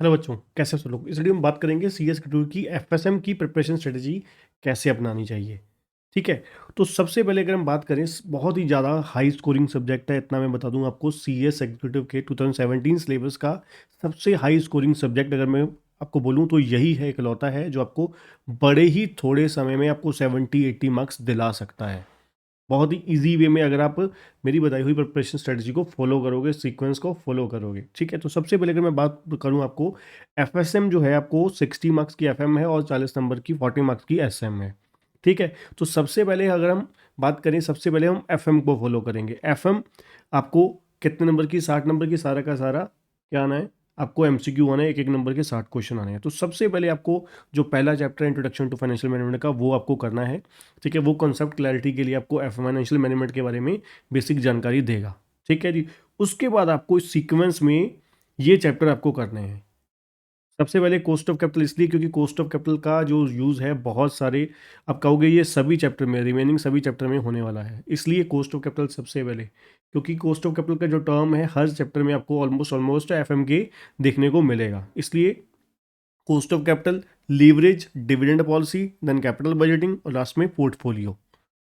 Hello बच्चों, कैसे हो सब लोग। इस वीडियो में बात करेंगे सीएस के की एफएसएम की प्रिपरेशन स्ट्रेटजी कैसे अपनानी चाहिए। ठीक है, तो सबसे पहले अगर हम बात करें, बहुत ही ज़्यादा हाई स्कोरिंग सब्जेक्ट है, इतना मैं बता दूं आपको। सीएस एग्जीक्यूटिव के 2017 सिलेबस का सबसे हाई स्कोरिंग सब्जेक्ट अगर मैं आपको बोलूं तो यही है, इकलौता है जो आपको बड़े ही थोड़े समय में आपको 70-80 मार्क्स दिला सकता है। बहुत ही इजी वे में अगर आप मेरी बताई हुई प्रिपरेशन स्ट्रेटजी को फॉलो करोगे, सीक्वेंस को फॉलो करोगे। ठीक है, तो सबसे पहले अगर मैं बात करूं आपको, एफएसएम जो है आपको 60 मार्क्स की एफएम है और 40 नंबर की 40 मार्क्स की एसएम है। ठीक है, तो सबसे पहले अगर हम बात करें, सबसे पहले हम एफएम को फॉलो करेंगे। एफएम आपको कितने नंबर की, 60 नंबर की, सारा का सारा क्या आना है आपको, एमसीक्यू आना है, एक एक नंबर के 60 क्वेश्चन आने हैं। तो सबसे पहले आपको जो पहला चैप्टर है इंट्रोडक्शन टू फाइनेंशियल मैनेजमेंट का, वो आपको करना है। ठीक है, वो कॉन्सेप्ट क्लैरिटी के लिए आपको फाइनेंशियल मैनेजमेंट के बारे में बेसिक जानकारी देगा। ठीक है जी, उसके बाद आपको इस सीक्वेंस में ये चैप्टर आपको करने हैं। सबसे पहले कॉस्ट ऑफ कैपिटल, इसलिए क्योंकि कॉस्ट ऑफ कैपिटल का जो यूज़ है बहुत सारे, आप कहोगे ये सभी चैप्टर में, रिमेनिंग सभी चैप्टर में होने वाला है, इसलिए कॉस्ट ऑफ कैपिटल सबसे पहले। क्योंकि कॉस्ट ऑफ कैपिटल का जो टर्म है हर चैप्टर में आपको ऑलमोस्ट ऑलमोस्ट एफएम के देखने को मिलेगा, इसलिए cost of capital, leverage, dividend policy, then capital budgeting और लास्ट में पोर्टफोलियो।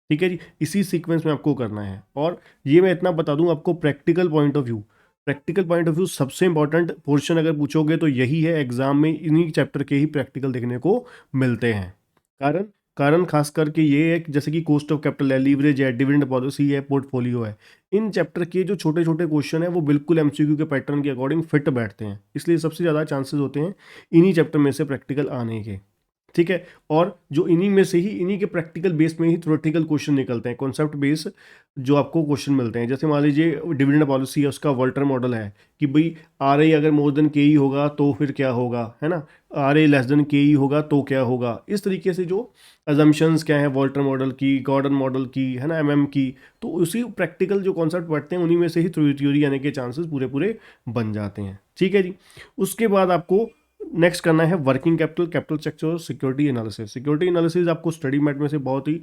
ठीक है जी, इसी सीक्वेंस में आपको करना है। और ये मैं इतना बता दूं आपको, practical point of view, practical point of view सबसे इंपॉर्टेंट पोर्शन अगर पूछोगे तो यही है। एग्जाम में इन्हीं चैप्टर के ही प्रैक्टिकल देखने को मिलते हैं। कारण कारण खास करके ये है कि जैसे कि कॉस्ट ऑफ कैपिटल है, लीवरेज है, डिविडेंड पॉलिसी है, पोर्टफोलियो है, इन चैप्टर के जो छोटे छोटे क्वेश्चन है वो बिल्कुल एमसीक्यू के पैटर्न के अकॉर्डिंग फिट बैठते हैं, इसलिए सबसे ज़्यादा चांसेस होते हैं इन्हीं चैप्टर में से प्रैक्टिकल आने के। ठीक है, और जो इन्हीं में से ही, इन्हीं के प्रैक्टिकल बेस में ही थ्योरेटिकल क्वेश्चन निकलते हैं, कॉन्सेप्ट बेस जो आपको क्वेश्चन मिलते हैं। जैसे मान लीजिए डिविडेंड पॉलिसी है, उसका वॉल्टर मॉडल है कि भाई आर ए अगर मोर देन के ई होगा तो फिर क्या होगा, है ना, आर ए लेस देन के ई होगा तो क्या होगा। इस तरीके से जो अजम्पशंस क्या है वॉल्टर मॉडल की, गॉर्डन मॉडल की, है ना, एमएम की, तो उसी प्रैक्टिकल जो कॉन्सेप्ट पढ़ते हैं उन्हीं में से ही थ्योरी आने के चांसेस पूरे पूरे बन जाते हैं। ठीक है जी, उसके बाद आपको नेक्स्ट करना है वर्किंग कैपिटल, कैपिटल स्ट्रक्चर और सिक्योरिटी एनालिसिस। सिक्योरिटी एनालिसिस आपको स्टडी मैट में से बहुत ही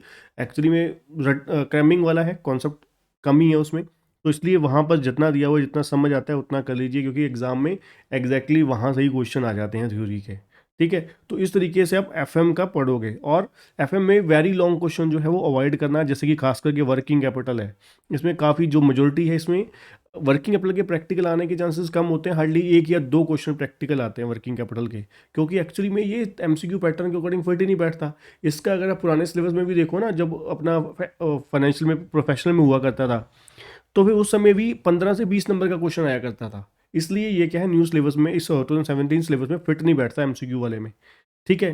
एक्चुअली में क्रैमिंग वाला है, कॉन्सेप्ट कम ही है उसमें, तो इसलिए वहाँ पर जितना दिया हुआ, जितना समझ आता है उतना कर लीजिए, क्योंकि एग्जाम में एग्जैक्टली वहाँ से ही क्वेश्चन आ जाते हैं थ्योरी के। ठीक है, तो इस तरीके से आप एफएम का पढ़ोगे, और एफएम में वेरी लॉन्ग क्वेश्चन जो है वो अवॉइड करना है। जैसे कि खास करके वर्किंग कैपिटल है, इसमें काफ़ी जो मेजोरिटी है इसमें वर्किंग कैपिटल के प्रैक्टिकल आने के चांसेस कम होते हैं, हार्डली एक या दो क्वेश्चन प्रैक्टिकल आते हैं वर्किंग कैपिटल के, क्योंकि एक्चुअली में ये एमसीक्यू पैटर्न के अकॉर्डिंग फिट ही नहीं बैठता। इसका अगर आप पुराने सिलेबस में भी देखो ना, जब अपना फाइनेंशियल में, प्रोफेशनल में हुआ करता था, तो फिर उस समय भी 15 से 20 नंबर का क्वेश्चन आया करता था। इसलिए ये क्या है, न्यू सिलेबस में, इस 2017 सिलेबस में फिट नहीं बैठता एमसीक्यू वाले में। ठीक है,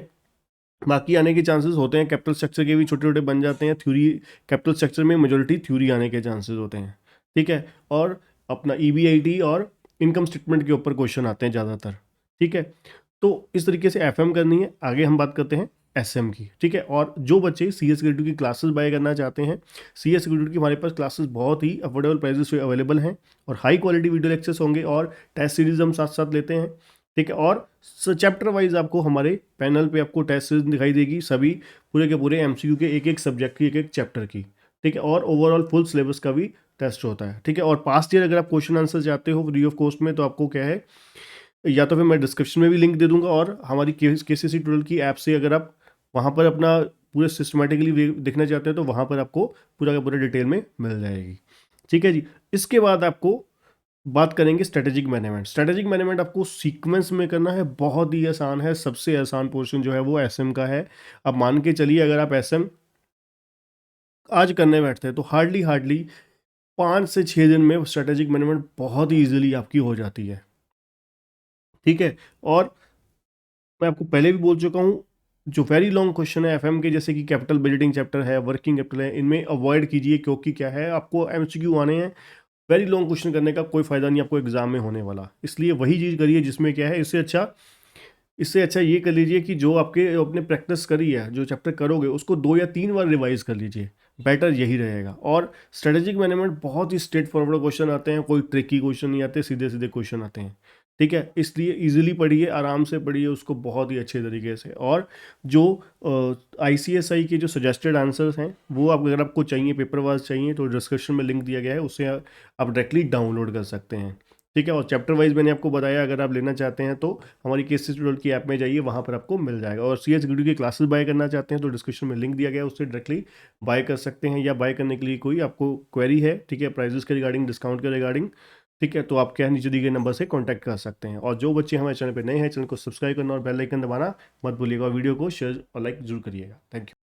बाकी आने के चांसेस होते हैं, कैपिटल स्ट्रक्चर के भी छोटे छोटे बन जाते हैं, थ्योरी कैपिटल स्ट्रक्चर में मेजोरिटी थ्योरी आने के चांसेस होते हैं। ठीक है, और अपना ईबीआईटी और इनकम स्टेटमेंट के ऊपर क्वेश्चन आते हैं ज़्यादातर। ठीक है, तो इस तरीके से एफएम करनी है। आगे हम बात करते हैं एसएम की। ठीक है, और जो बच्चे सी एस की क्लासेस बाय करना चाहते हैं, सी एस की हमारे पास क्लासेस बहुत ही अफोर्डेबल प्राइसेस पे अवेलेबल हैं, और हाई क्वालिटी वीडियो लेक्चर्स होंगे, और टेस्ट सीरीज हम साथ साथ लेते हैं। ठीक है, और चैप्टर वाइज आपको हमारे पैनल पे आपको टेस्ट सीरीज दिखाई देगी, सभी पूरे के पूरे एमसीक्यू के एक एक सब्जेक्ट की, एक एक चैप्टर की। ठीक है, और ओवरऑल फुल सिलेबस का भी टेस्ट होता है। ठीक है, और पास्ट ईयर अगर आप क्वेश्चन आंसर चाहते हो फ्री ऑफ कॉस्ट में, तो आपको क्या है, या तो फिर मैं डिस्क्रिप्शन में भी लिंक दे दूंगा, और हमारी केसीसी ट्यूटोरियल की ऐप से अगर आप वहाँ पर अपना पूरे सिस्टमेटिकली देखना चाहते हैं तो वहाँ पर आपको पूरा का पूरा डिटेल में मिल जाएगी। ठीक है जी, इसके बाद आपको बात करेंगे स्ट्रेटेजिक मैनेजमेंट। स्ट्रेटेजिक मैनेजमेंट आपको सीक्वेंस में करना है, बहुत ही आसान है। सबसे आसान पोर्शन जो है वो एसएम का है। अब मान के चलिए अगर आप एसएम आज करने बैठते हैं तो हार्डली हार्डली 5 से 6 दिन में स्ट्रेटेजिक मैनेजमेंट बहुत ही ईजिली आपकी हो जाती है। ठीक है, और मैं आपको पहले भी बोल चुका हूँ, जो वेरी लॉन्ग क्वेश्चन है एफएम के, जैसे कि कैपिटल बजटिंग चैप्टर है, वर्किंग कैपिटल है, इनमें अवॉइड कीजिए, क्योंकि क्या है, आपको एमसीक्यू आने हैं। वेरी लॉन्ग क्वेश्चन करने का कोई फायदा नहीं आपको एग्जाम में होने वाला, इसलिए वही चीज़ करिए जिसमें क्या है, इससे अच्छा ये कर लीजिए कि जो आपके अपने प्रैक्टिस करी है, जो चैप्टर करोगे उसको 2 या 3 बार रिवाइज कर लीजिए, बेटर यही रहेगा। और स्ट्रेटेजिक मैनेजमेंट बहुत ही स्ट्रेट फॉरवर्ड क्वेश्चन आते हैं, कोई ट्रिकी क्वेश्चन नहीं आते, सीधे सीधे क्वेश्चन आते हैं। ठीक है, इसलिए इजीली पढ़िए, आराम से पढ़िए उसको बहुत ही अच्छे तरीके से। और जो आईसीएसआई के जो सजेस्टेड आंसर्स हैं वो आप, अगर आपको चाहिए पेपर वाइज चाहिए, तो डिस्क्रिप्शन में लिंक दिया गया है, उससे आप डायरेक्टली डाउनलोड कर सकते हैं। ठीक है। और चैप्टर वाइज मैंने आपको बताया, अगर आप लेना चाहते हैं तो हमारी केस ट्यूटोरियल की ऐप में जाइए, वहाँ पर आपको मिल जाएगा। और सी एस की क्लासेस बाय करना चाहते हैं तो डिस्क्रिप्शन में लिंक दिया गया है, उससे डायरेक्टली बाय कर सकते हैं। या बाय करने के लिए कोई आपको क्वेरी है, ठीक है, प्राइजेस के रिगार्डिंग, डिस्काउंट के रिगार्डिंग, ठीक है, तो आप क्या है, नीचे दिए गए नंबर से कॉन्टैक्ट कर सकते हैं। और जो बच्चे हमारे चैनल पर नए हैं, चैनल को सब्सक्राइब करना और बेल आइकन दबाना मत भूलिएगा, और वीडियो को शेयर और लाइक जरूर करिएगा। Thank you.